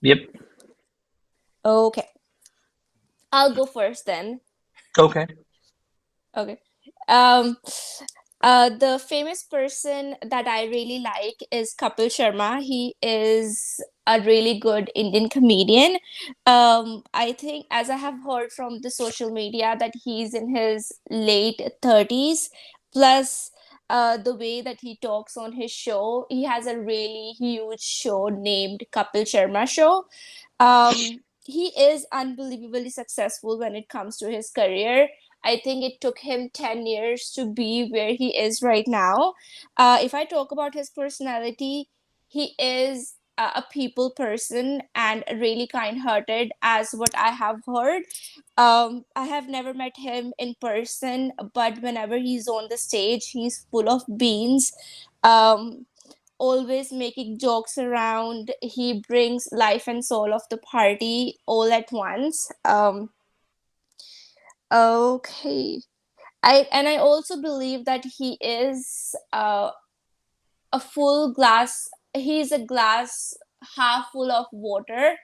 Yep. Okay, I'll go first then. Okay. Okay. Um, the famous person that I really like is Kapil Sharma. He is a really good Indian comedian. I think, as I have heard from the social media, that he's in his late 30s. Plus, the way that he talks on his show, he has a really huge show named Kapil Sharma Show. He is unbelievably successful when it comes to his career. I think it took him 10 years to be where he is right now. If I talk about his personality, he is a people person and really kind hearted, as what I have heard. I have never met him in person, but whenever he's on the stage, he's full of beans. Um, Always making jokes around. He brings life and soul of the party all at once. Okay. I also believe that he is a full glass. He's a glass half full of water.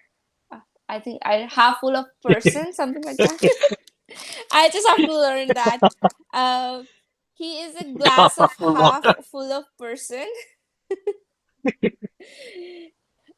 I think I half full of person, something like that. I just have to learn that. Uh, he is a glass of Full half water. full of person.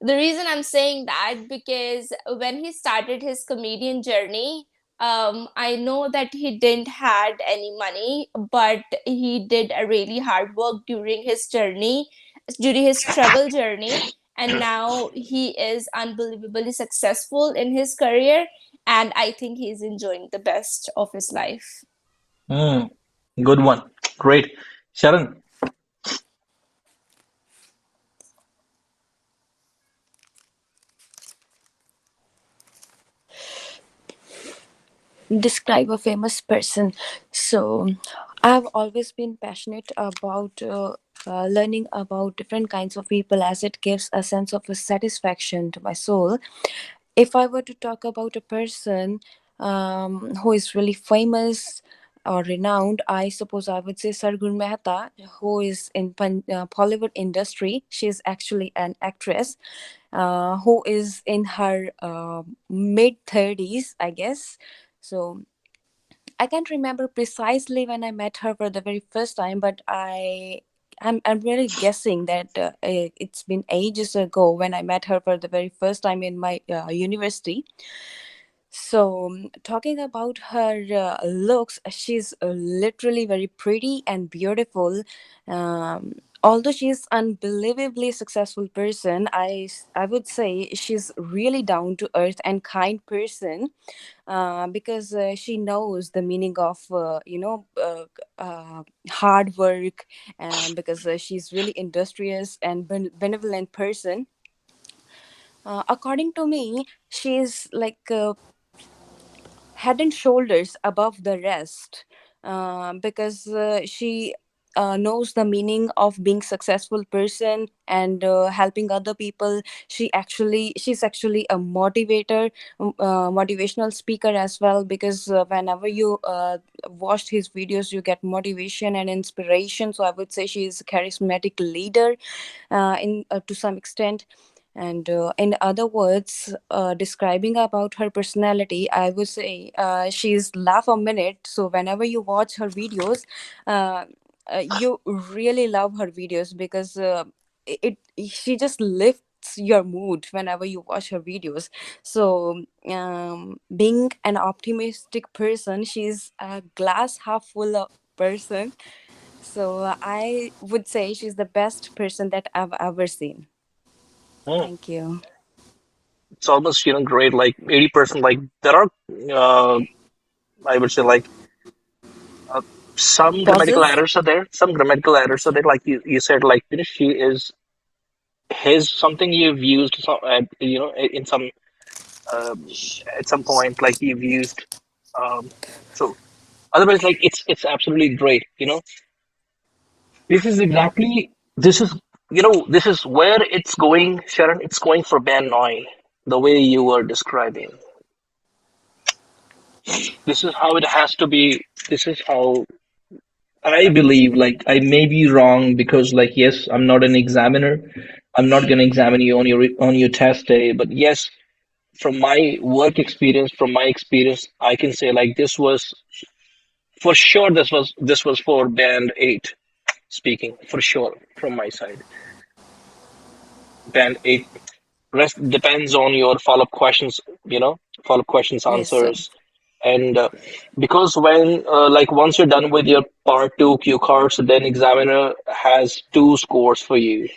The reason I'm saying that, because when he started his comedian journey, I know that he didn't had any money, but he did a really hard work during his struggle journey, and now he is unbelievably successful in his career, and I think he's enjoying the best of his life. Mm, good one. Great. Sharon. Describe a famous person. So, I've always been passionate about learning about different kinds of people, as it gives a sense of a satisfaction to my soul. If I were to talk about a person who is really famous or renowned, I suppose I would say Sargun Mehta, who is in Bollywood industry. She is actually an actress who is in her mid 30s, I guess. So I can't remember precisely when I met her for the very first time, but I'm really guessing that it's been ages ago when I met her for the very first time in my university. So, talking about her looks, she's literally very pretty and beautiful. Although she's unbelievably successful person, I would say she's really down to earth and kind person, because she knows the meaning of hard work, and because she's really industrious and benevolent person. According to me, she's like head and shoulders above the rest, because she knows the meaning of being successful person and helping other people. She's actually a motivator, motivational speaker as well, because whenever you watch his videos, you get motivation and inspiration. So I would say she is a charismatic leader in to some extent. And in other words, describing about her personality, I would say she's laugh a minute. So whenever you watch her videos, uh, you really love her videos, because she just lifts your mood whenever you watch her videos. So being an optimistic person, she's a glass half full of person. So I would say she's the best person that I've ever seen. Mm, Thank you. it's almost, great. Like 80%, like there are, uh, I would say like uh, some grammatical Pauses. errors are there. Some grammatical errors are there. Like you said, like, she is his something you've used, some, in some, um, at some point, like you've used, um, so otherwise, like it's absolutely great. This is exactly this is this is where it's going, Sharon. It's going for Ben Noy, the way you were describing. This is how it has to be. This is how I believe. Like, I may be wrong because, like, yes, I'm not an examiner, I'm not going to examine you on your test day, but yes, from my work experience, from my experience, I can say like this was for sure. This was for band 8 speaking for sure from my side. Band 8. Rest depends on your follow-up questions. Follow-up questions, Yes, sir. answers, and because when like once you're done with your part 2 cue cards, then examiner has two scores for you.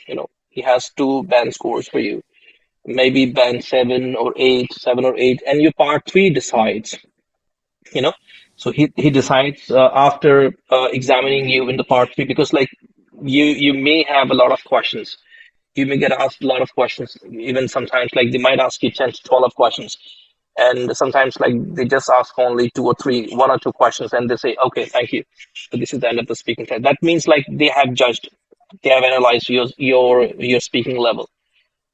He has two band scores for you, maybe band 7 or 8, and your part 3 decides. you know so he decides after examining you in the part 3, because like you may have a lot of questions. You may get asked a lot of questions. Even sometimes like they might ask you 10 to 12 questions, and sometimes like they just ask only two or three, one or two questions, and they say okay, thank you, so this is the end of the speaking test. That means like they have judged, they have analyzed your speaking level.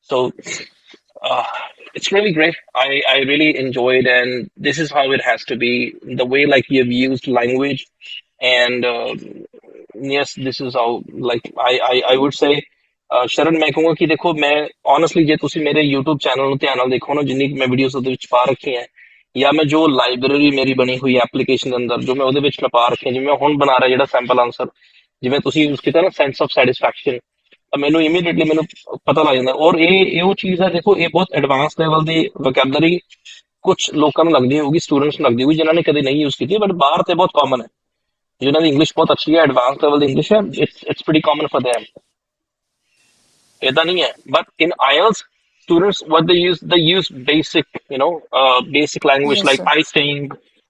So uh, it's really great. I really enjoyed, and this is how it has to be. The way like you've used language, and yes, this is how like I would say, ਸ਼ਰਨ ਮੈਂ ਕਹੂੰਗਾ ਕਿ ਦੇਖੋ ਮੈਂ honestly ਜੇ ਤੁਸੀਂ ਮੇਰੇ YouTube channel ਨੂੰ ਧਿਆਨ ਨਾਲ ਦੇਖੋ ਨਾ, ਜਿੰਨੀ ਕੁ ਮੈਂ ਵੀਡੀਓਜ਼ ਉਹਦੇ ਵਿੱਚ ਪਾ ਰੱਖੀ ਹੈ, ਜਾਂ ਮੈਂ ਜੋ ਲਾਇਬ੍ਰੇਰੀ ਮੇਰੀ ਬਣੀ ਹੋਈ ਐਪਲੀਕੇਸ਼ਨ ਦੇ ਅੰਦਰ ਜੋ ਮੈਂ ਉਹਦੇ ਵਿੱਚ ਮੈਂ ਪਾ ਰੱਖੀ ਹੈ, ਜਿਵੇਂ ਮੈਂ ਹੁਣ ਬਣਾ ਰਿਹਾ ਜਿਹੜਾ ਸੈਂਪਲ ਆਨਸਰ, ਜਿਵੇਂ ਤੁਸੀਂ ਯੂਜ਼ ਕੀਤਾ ਨਾ ਸੈਂਸ ਆਫ ਸੈਟਿਸਫੈਕਸ਼ਨ, ਤਾਂ ਮੈਨੂੰ ਇਮੀਡੀਏਟਲੀ ਮੈਨੂੰ ਪਤਾ ਲੱਗ ਜਾਂਦਾ। ਔਰ ਇਹ ਉਹ ਚੀਜ਼ ਹੈ, ਦੇਖੋ ਇਹ ਬਹੁਤ ਐਡਵਾਂਸ ਲੈਵਲ ਦੀ ਵੋਕੈਬਲਰੀ ਕੁਝ ਲੋਕਾਂ ਨੂੰ ਲੱਗਦੀ ਹੋਊਗੀ, ਸਟੂਡੈਂਟਸ ਨੂੰ ਲੱਗਦੀ ਹੋਊਗੀ ਜਿਨ੍ਹਾਂ ਨੇ ਕਦੇ ਨਹੀਂ ਯੂਜ਼ ਕੀਤੀ, ਬਟ ਬਾਹਰ ਤੇ ਬਹੁਤ ਕਾਮਨ ਹੈ। ਜਿਨ੍ਹਾਂ ਦੀ ਇੰਗਲਿਸ਼ ਬਹੁਤ ਅੱਛੀ ਹੈ, ਐਡਵਾਂਸ ਲੈਵਲ ਦੀ ਇੰਗਲਿਸ਼ ਹੈ, it's pretty common for them. ਏਦਾਂ ਨਹੀਂ ਹੈ, but in IELTS students what they use basic, basic language Yes, like sir.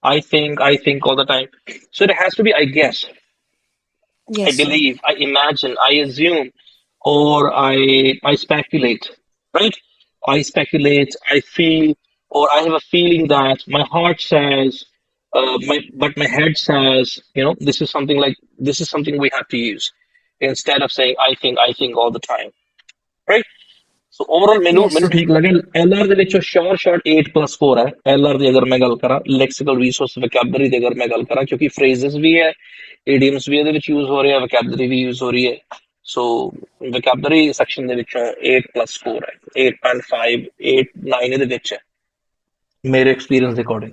I think all the time. So it has to be I guess, I Yes, sir. believe, I imagine, I assume, or I speculate, right? I speculate, I feel, or I have a feeling that my heart says, my head says, this is something we have to use instead of saying I think all the time, right? So overall ਮੈਨੂੰ Yes, ਮੈਨੂੰ sir. ਠੀਕ ਲੱਗਿਆ। LR ਦੇ ਵਿੱਚੋਂ short 8+4 ਹੈ। LR ਦੀ ਅਗਰ ਮੈਂ ਗੱਲ ਕਰਾਂ, ਲੈਕਸੀਕਲ ਰਿਸੋਰਸ ਵੋਕੈਬਲਰੀ ਦੀ ਅਗਰ ਮੈਂ ਗੱਲ ਕਰਾਂ, ਕਿਉਂਕਿ ਫਰੇਜ਼ਸ ਵੀ ਹੈ, ਈਡੀਅਮਸ ਵੀ ਇਹਦੇ ਵਿੱਚ ਯੂਜ਼ ਹੋ ਰਿਹਾ, ਵੋਕੈਬਲਰੀ ਵੀ ਯੂਜ਼ ਹੋ ਰਹੀ ਹੈ। ਸੋ ਵੋਕੈਬਲਰੀ ਸੈਕਸ਼ਨ ਦੇ ਵਿੱਚੋਂ 8+4 ਹੈ, 8.5, 8, 9 ਇਹਦੇ ਵਿੱਚ ਹੈ ਮੇਰੇ ਐਕਸਪੀਰੀਅੰਸ ਦੇ ਅਕੋਰਡਿੰਗ।